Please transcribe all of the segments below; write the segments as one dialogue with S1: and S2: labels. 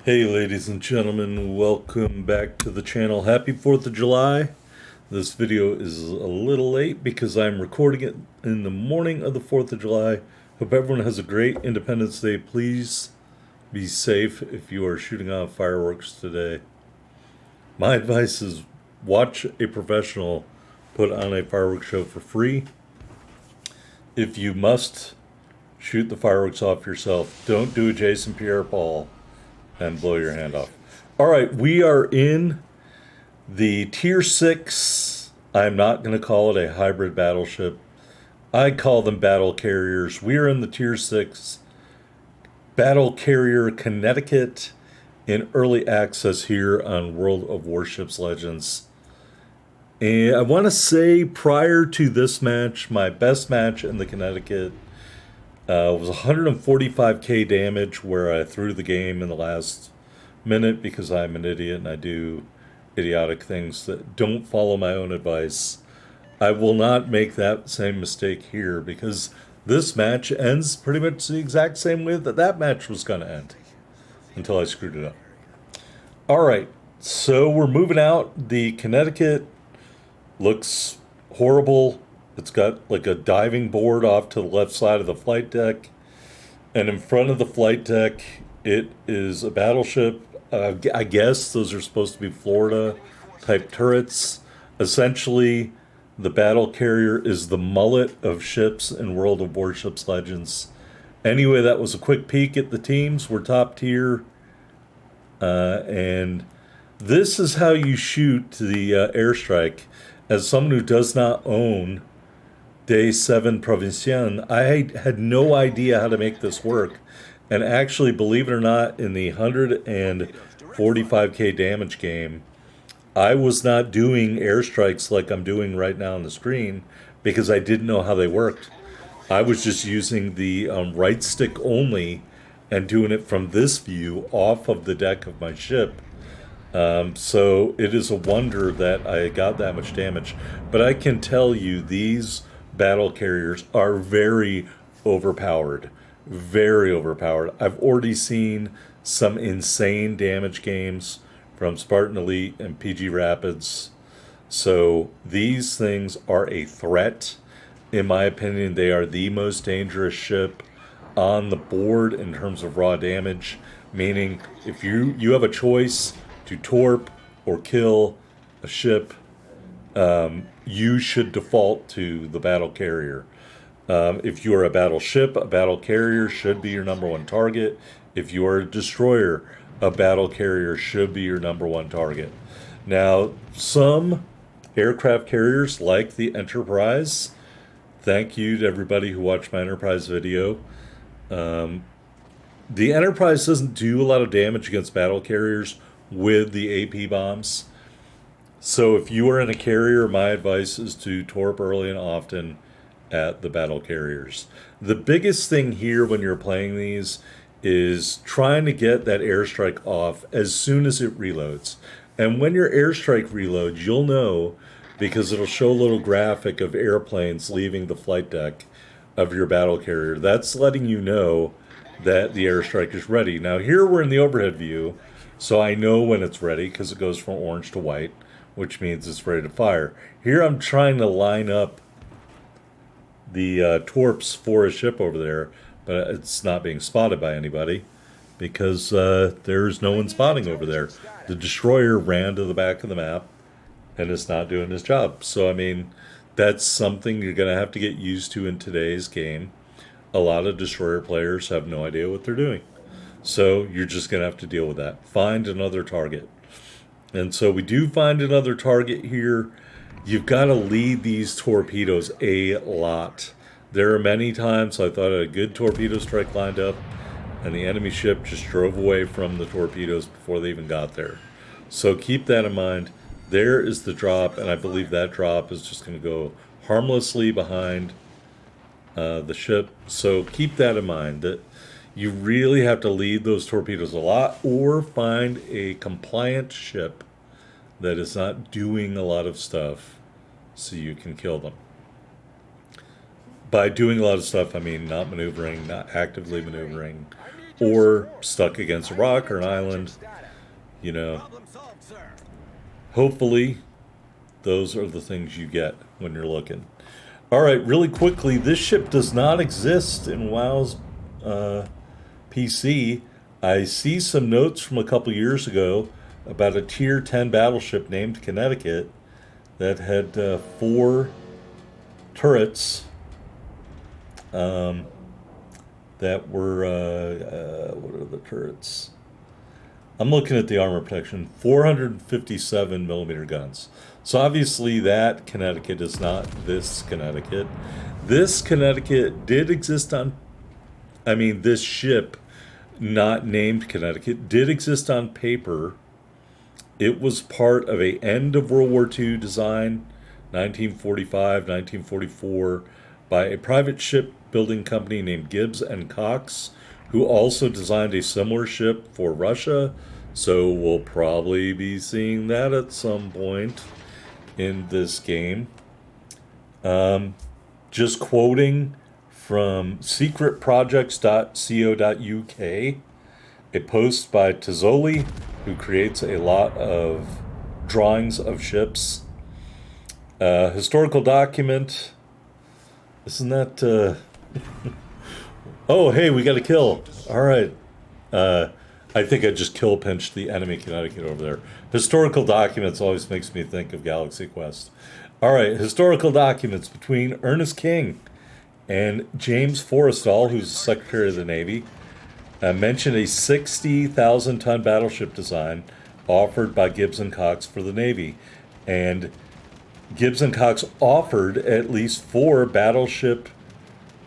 S1: Hey ladies and gentlemen, welcome back to the channel. Happy 4th of July. This video is a little late because I'm recording it in the morning of the 4th of July. Hope everyone has a great Independence Day. Please be safe if you are shooting off fireworks today. My advice is watch a professional put on a fireworks show for free. If you must shoot the fireworks off yourself, don't do a Jason Pierre-Paul and blow your hand off. All right, we are in the Tier 6. I'm not going to call it a hybrid battleship. I call them battle carriers. We are in the Tier 6 Battlecarrier Connecticut in early access here on World of Warships Legends. And I want to say prior to this match, my best match in the Connecticut was 145k damage, where I threw the game in the last minute because I'm an idiot and I do idiotic things that don't follow my own advice. I will not make that same mistake here because this match ends pretty much the exact same way that that match was going to end until I screwed it up. All right, so we're moving out. The Connecticut looks horrible. It's got like a diving board off to the left side of the flight deck. And in front of the flight deck, it is a battleship. I guess those are supposed to be Florida type turrets. Essentially, the battle carrier is the mullet of ships in World of Warships Legends. Anyway, that was a quick peek at the teams. We're top tier. And this is how you shoot the airstrike. As someone who does not own Day 7 Provincienne, I had no idea how to make this work. And actually, believe it or not, in the 145k damage game, I was not doing airstrikes like I'm doing right now on the screen because I didn't know how they worked. I was just using the right stick only and doing it from this view off of the deck of my ship. So it is a wonder that I got that much damage. But I can tell you these battle carriers are very overpowered. Very overpowered. I've already seen some insane damage games from Spartan Elite and PG Rapids. So these things are a threat. In my opinion, they are the most dangerous ship on the board in terms of raw damage. Meaning, if you have a choice to torp or kill a ship, you should default to the battle carrier. If you are a battleship, a battle carrier should be your number one target. If you are a destroyer, a battle carrier should be your number one target. Now, some aircraft carriers like the Enterprise, thank you to everybody who watched my Enterprise video. The Enterprise doesn't do a lot of damage against battle carriers with the AP bombs. So if you are in a carrier, my advice is to torp early and often at the battle carriers. The biggest thing here when you're playing these is trying to get that airstrike off as soon as it reloads. And when your airstrike reloads, you'll know because it'll show a little graphic of airplanes leaving the flight deck of your battle carrier. That's letting you know that the airstrike is ready. Now here we're in the overhead view, so I know when it's ready because it goes from orange to white, which means it's ready to fire. Here I'm trying to line up the torps for a ship over there, but it's not being spotted by anybody because there's no one spotting over there. The destroyer ran to the back of the map and it's not doing his job. So, I mean, that's something you're going to have to get used to in today's game. A lot of destroyer players have no idea what they're doing. So you're just going to have to deal with that. Find another target. And so we do find another target here. You've got to lead these torpedoes a lot. There are many times I thought a good torpedo strike lined up and the enemy ship just drove away from the torpedoes before they even got there. So keep that in mind. There is the drop, and I believe that drop is just going to go harmlessly behind the ship. So keep that in mind, that you really have to lead those torpedoes a lot or find a compliant ship that is not doing a lot of stuff so you can kill them. By doing a lot of stuff, I mean not maneuvering, not actively maneuvering, or stuck against a rock or an island. You know, hopefully those are the things you get when you're looking. All right, really quickly, this ship does not exist in WoW's PC. I see some notes from a couple years ago about a tier 10 battleship named Connecticut that had 4 turrets that were, what are the turrets? I'm looking at the armor protection, 457 millimeter guns. So obviously that Connecticut is not this Connecticut. This Connecticut did exist on, this ship, not named Connecticut, did exist on paper. It was part of a end of World War II design, 1945, 1944, by a private shipbuilding company named Gibbs and Cox, who also designed a similar ship for Russia. So we'll probably be seeing that at some point in this game. Just quoting from secretprojects.co.uk, a post by Tizzoli, who creates a lot of drawings of ships. Historical document. Isn't that... Oh, hey, we got a kill. All right. I think I just kill pinched the enemy Connecticut over there. Historical documents always makes me think of Galaxy Quest. All right, historical documents between Ernest King and James Forrestal, who's the Secretary of the Navy, mentioned a 60,000-ton battleship design offered by Gibbs and Cox for the Navy. And Gibbs and Cox offered at least 4 battleship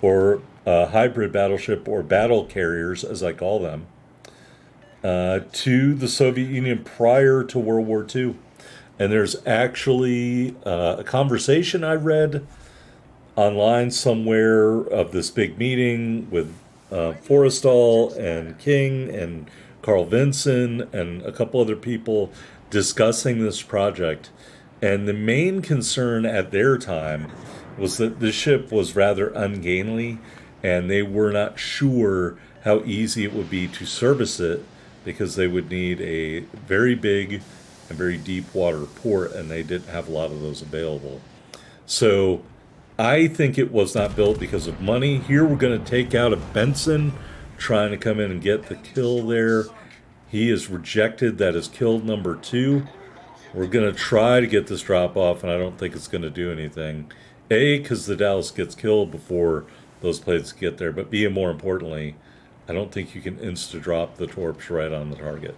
S1: or hybrid battleship or battle carriers, as I call them, to the Soviet Union prior to World War II. And there's actually a conversation I read online somewhere of this big meeting with Forrestal and King and Carl Vinson and a couple other people discussing this project. And the main concern at their time was that the ship was rather ungainly, and they were not sure how easy it would be to service it, because they would need a very big and very deep water port, and they didn't have a lot of those available. So I think it was not built because of money. Here we're going to take out a Benson trying to come in and get the kill there. He is rejected. That is kill number 2. We're going to try to get this drop off, and I don't think it's going to do anything. A, because the Dallas gets killed before those plates get there, but B, and more importantly, I don't think you can insta-drop the torps right on the target.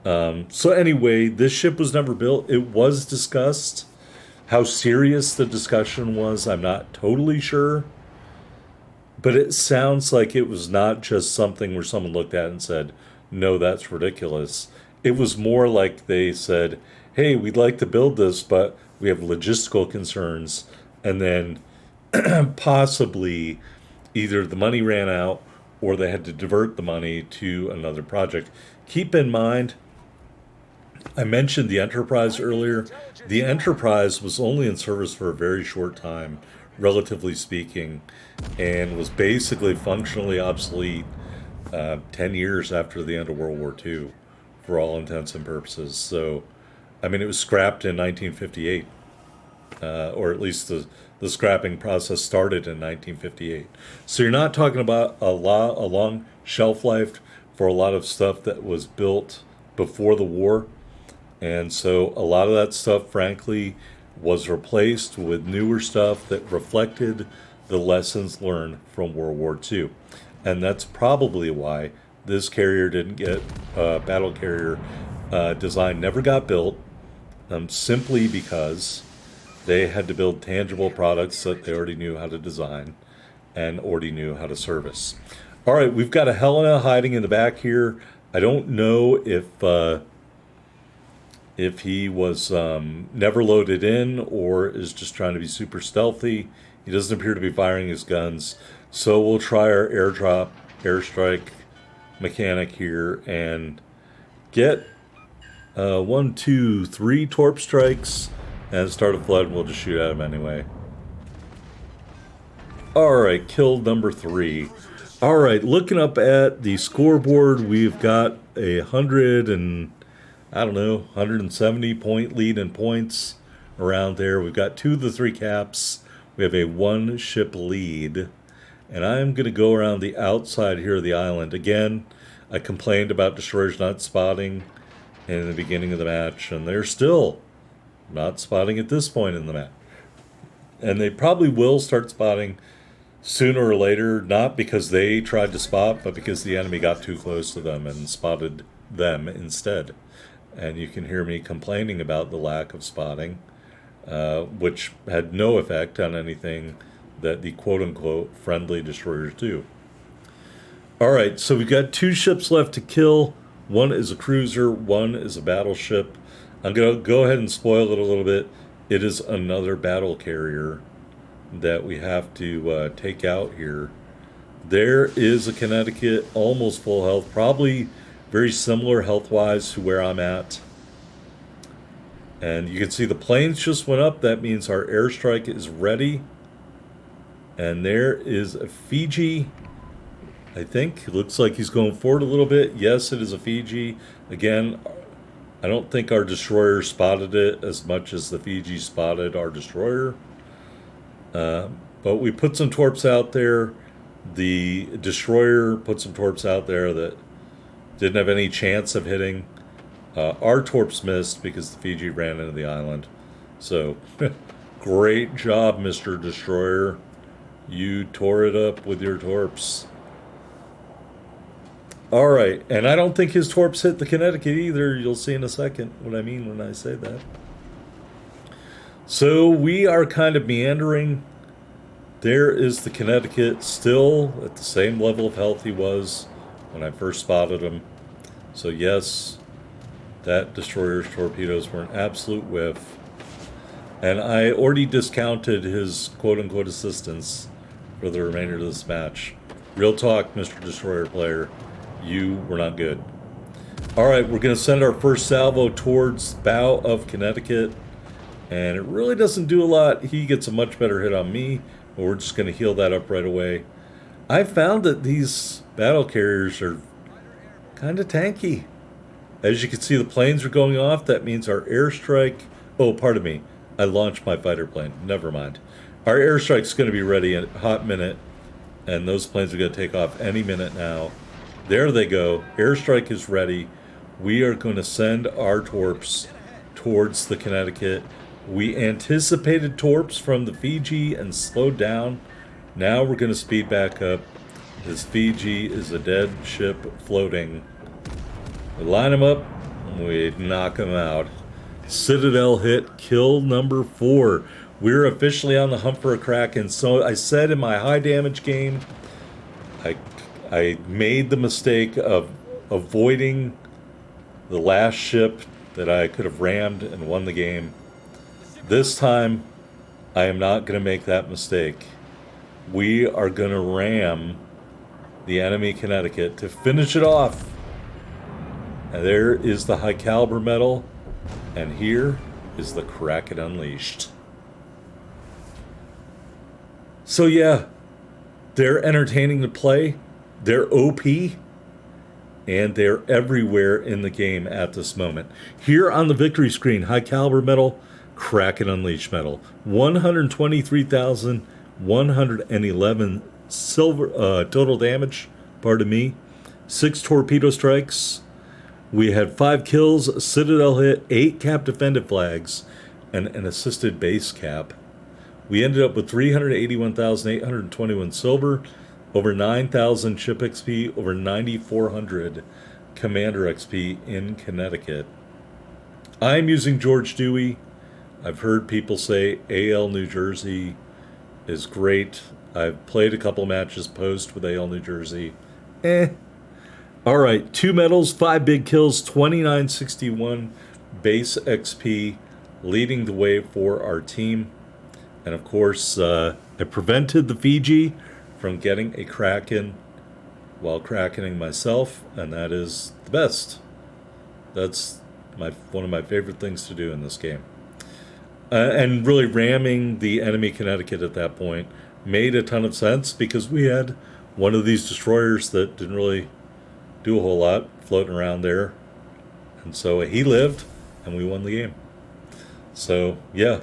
S1: So anyway, this ship was never built. It was discussed. How serious the discussion was, I'm not totally sure. But it sounds like it was not just something where someone looked at it and said, no, that's ridiculous. It was more like they said, hey, we'd like to build this, but we have logistical concerns. And then possibly either the money ran out or they had to divert the money to another project. Keep in mind, I mentioned the Enterprise earlier. The Enterprise was only in service for a very short time, relatively speaking, and was basically functionally obsolete 10 years after the end of World War II, for all intents and purposes. So, it was scrapped in 1958, or at least the scrapping process started in 1958. So you're not talking about a long shelf life for a lot of stuff that was built before the war. And so a lot of that stuff, frankly, was replaced with newer stuff that reflected the lessons learned from World War II. And that's probably why this carrier didn't get, battle carrier design never got built, simply because they had to build tangible products that they already knew how to design and already knew how to service. All right, we've got a Helena hiding in the back here. I don't know if he was never loaded in or is just trying to be super stealthy. He doesn't appear to be firing his guns. So we'll try our airstrike mechanic here and get 1, 2, 3 torp strikes and start a flood, and we'll just shoot at him anyway. Alright, kill number 3. All right, looking up at the scoreboard, we've got a hundred and I don't know, 170 point lead in points around there. We've got 2 of the 3 caps. We have a 1 ship lead. And I'm going to go around the outside here of the island. Again, I complained about destroyers not spotting in the beginning of the match, and they're still not spotting at this point in the match. And they probably will start spotting sooner or later, not because they tried to spot, but because the enemy got too close to them and spotted them instead. And you can hear me complaining about the lack of spotting, which had no effect on anything that the quote-unquote friendly destroyers do. All right, so we've got 2 ships left to kill. One is a cruiser, one is a battleship. I'm going to go ahead and spoil it a little bit. It is another battle carrier that we have to take out here. There is a Connecticut, almost full health, probably very similar health-wise to where I'm at. And you can see the planes just went up. That means our airstrike is ready. And there is a Fiji, I think. It looks like he's going forward a little bit. Yes, it is a Fiji. Again, I don't think our destroyer spotted it as much as the Fiji spotted our destroyer. But we put some torps out there. The destroyer put some torps out there that didn't have any chance of hitting. Our torps missed because the Fiji ran into the island. So, great job, Mr. Destroyer. You tore it up with your torps. All right, and I don't think his torps hit the Connecticut either. You'll see in a second what I mean when I say that. So we are kind of meandering. There is the Connecticut, still at the same level of health he was when I first spotted him. So yes, that destroyer's torpedoes were an absolute whiff. And I already discounted his quote-unquote assistance for the remainder of this match. Real talk, Mr. Destroyer player. You were not good. All right, we're going to send our first salvo towards bow of Connecticut. And it really doesn't do a lot. He gets a much better hit on me. But we're just going to heal that up right away. I found that these battle carriers are kind of tanky. As you can see, the planes are going off. That means our airstrike... Oh, pardon me. I launched my fighter plane. Never mind. Our airstrike's going to be ready in a hot minute. And those planes are going to take off any minute now. There they go. Airstrike is ready. We are going to send our torps towards the Connecticut. We anticipated torps from the Fiji and slowed down. Now we're going to speed back up. This Fiji is a dead ship floating. We line them up. We knock them out. Citadel hit. Kill number 4. We're officially on the hunt for a Kraken. So I said in my high damage game, I made the mistake of avoiding the last ship that I could have rammed and won the game. This time, I am not going to make that mistake. We are going to ram the enemy Connecticut to finish it off. And there is the high caliber metal, and here is the Kraken Unleashed. So yeah, they're entertaining to play. They're OP, and they're everywhere in the game at this moment. Here on the victory screen, high caliber metal, Kraken Unleashed metal, 123,111 silver total damage. Pardon me. 6 torpedo strikes. We had 5 kills, Citadel hit, 8 cap defended flags, and an assisted base cap. We ended up with 381,821 silver, over 9,000 ship XP, over 9,400 commander XP in Connecticut. I'm using George Dewey. I've heard people say AL New Jersey is great. I've played a couple matches post with AL New Jersey. All right, 2 medals, 5 big kills, 2961 base XP, leading the way for our team. And of course, I prevented the Fiji from getting a Kraken while Krakening myself, and that is the best. That's one of my favorite things to do in this game. And really ramming the enemy Connecticut at that point made a ton of sense because we had one of these destroyers that didn't really do a whole lot floating around there. And so he lived, and we won the game. So, yeah.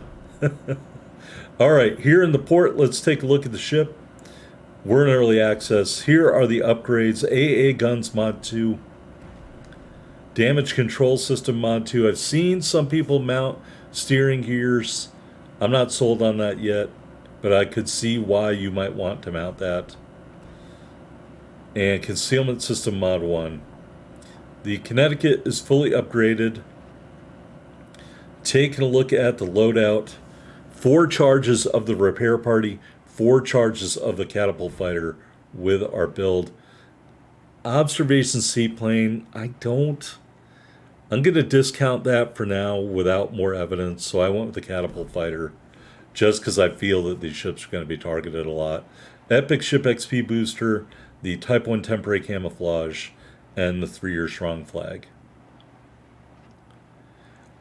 S1: All right, here in the port, let's take a look at the ship. We're in early access. Here are the upgrades. AA Guns Mod 2. Damage Control System Mod 2. I've seen some people mount steering gears. I'm not sold on that yet, but I could see why you might want to mount that. And Concealment System Mod 1. The Connecticut is fully upgraded. Taking a look at the loadout. 4 charges of the repair party, 4 charges of the catapult fighter with our build. Observation seaplane, I'm going to discount that for now without more evidence, so I went with the catapult fighter just because I feel that these ships are going to be targeted a lot. Epic Ship XP booster, the Type 1 temporary camouflage, and the 3-year strong flag.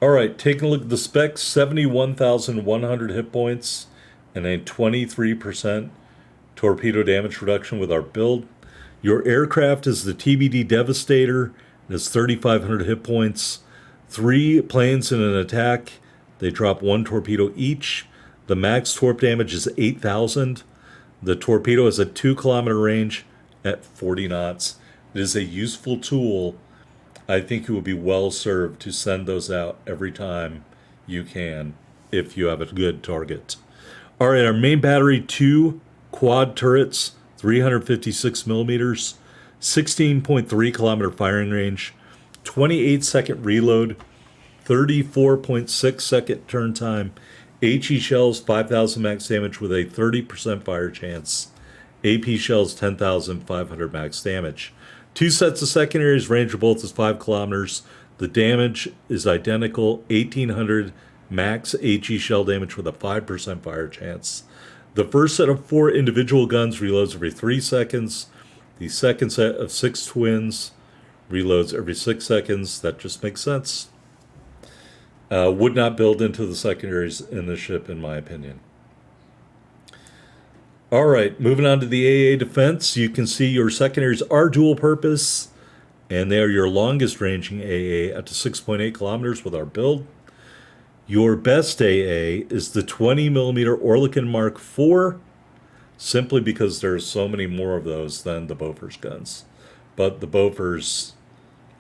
S1: Alright, taking a look at the specs, 71,100 hit points and a 23% torpedo damage reduction with our build. Your aircraft is the TBD Devastator. It has 3,500 hit points. 3 planes in an attack. They drop 1 torpedo each. The max torp damage is 8,000. The torpedo has a 2-kilometer range at 40 knots. It is a useful tool. I think you will be well served to send those out every time you can if you have a good target. All right, our main battery, 2 quad turrets, 356 millimeters, 16.3 kilometer firing range, 28-second reload, 34.6 second turn time, HE shells 5,000 max damage with a 30% fire chance, AP shells 10,500 max damage. 2 sets of secondaries, range of both is 5 kilometers. The damage is identical, 1,800 max HE shell damage with a 5% fire chance. The first set of 4 individual guns reloads every 3 seconds. The second set of 6 twins reloads every 6 seconds. That just makes sense. Would not build into the secondaries in the ship, in my opinion. All right, moving on to the AA defense. You can see your secondaries are dual purpose, and they are your longest ranging AA up to 6.8 kilometers with our build. Your best AA is the 20 millimeter Oerlikon Mark IV, simply because there's so many more of those than the Bofors guns. But the Bofors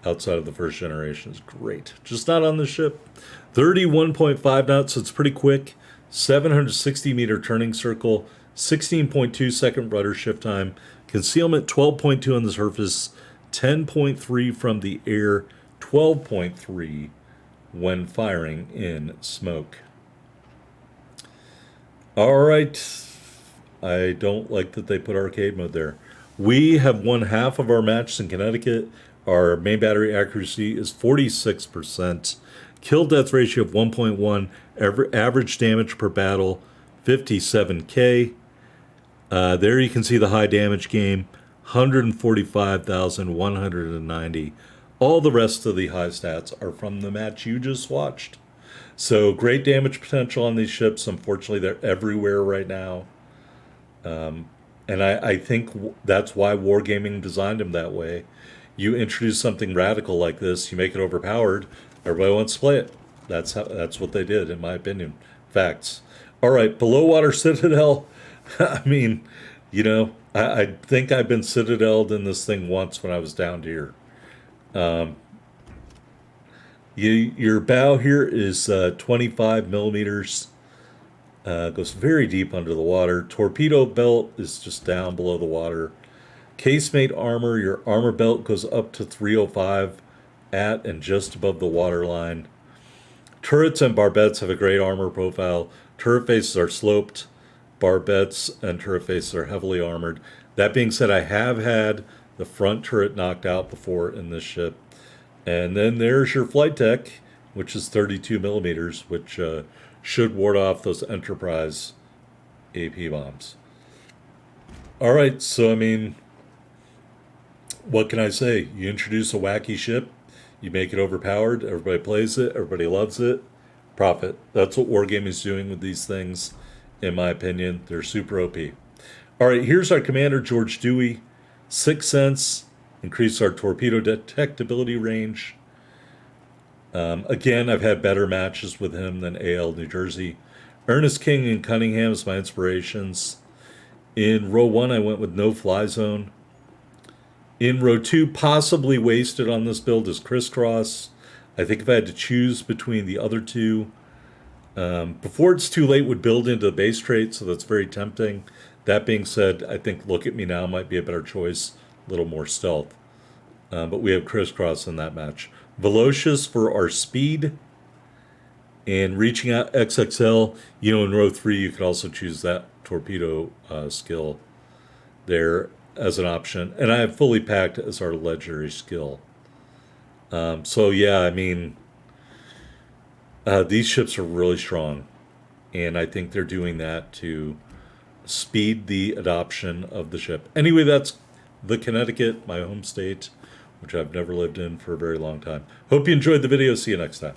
S1: outside of the first generation is great. Just not on the ship. 31.5 knots, so it's pretty quick. 760 meter turning circle. 16.2 second rudder shift time, concealment 12.2 on the surface, 10.3 from the air, 12.3 when firing in smoke. All right, I don't like that they put arcade mode there. We have won half of our matches in Connecticut. Our main battery accuracy is 46%. Kill death ratio of 1.1. Average damage per battle 57k. There you can see the high damage game, 145,190. All the rest of the high stats are from the match you just watched. So great damage potential on these ships. Unfortunately, they're everywhere right now. And I think that's why Wargaming designed them that way. You introduce something radical like this, you make it overpowered, everybody wants to play it. That's what they did, in my opinion. Facts. All right, below water Citadel. I mean, you know, I think I've been citadeled in this thing once when I was down here. Your bow here is 25 millimeters. Goes very deep under the water. Torpedo belt is just down below the water. Casemate armor, your armor belt goes up to 305 at and just above the waterline. Turrets and barbettes have a great armor profile. Turret faces are sloped. Barbettes and turret faces are heavily armored. That being said, I have had the front turret knocked out before in this ship. And then there's your flight deck, which is 32 millimeters, which should ward off those Enterprise AP bombs. All right, so I mean, what can I say? You introduce a wacky ship, you make it overpowered, everybody plays it, everybody loves it, profit. That's what Wargaming is doing with these things. In my opinion, they're super OP. All right, here's our commander, George Dewey. 6 cents, increase our torpedo detectability range. Again, I've had better matches with him than AL New Jersey. Ernest King and Cunningham is my inspirations. In row 1, I went with no fly zone. In row 2, possibly wasted on this build is crisscross. I think if I had to choose between the other two, before it's too late would build into the base trait, so that's very tempting. That being said, I think Look at Me Now might be a better choice, a little more stealth. But we have crisscross in that match. Velocious for our speed. And reaching out XXL, in row 3, you could also choose that torpedo skill there as an option. And I have fully packed as our legendary skill. So, yeah, I mean, these ships are really strong. And I think they're doing that to speed the adoption of the ship. Anyway, that's the Connecticut, my home state, which I've never lived in for a very long time. Hope you enjoyed the video. See you next time.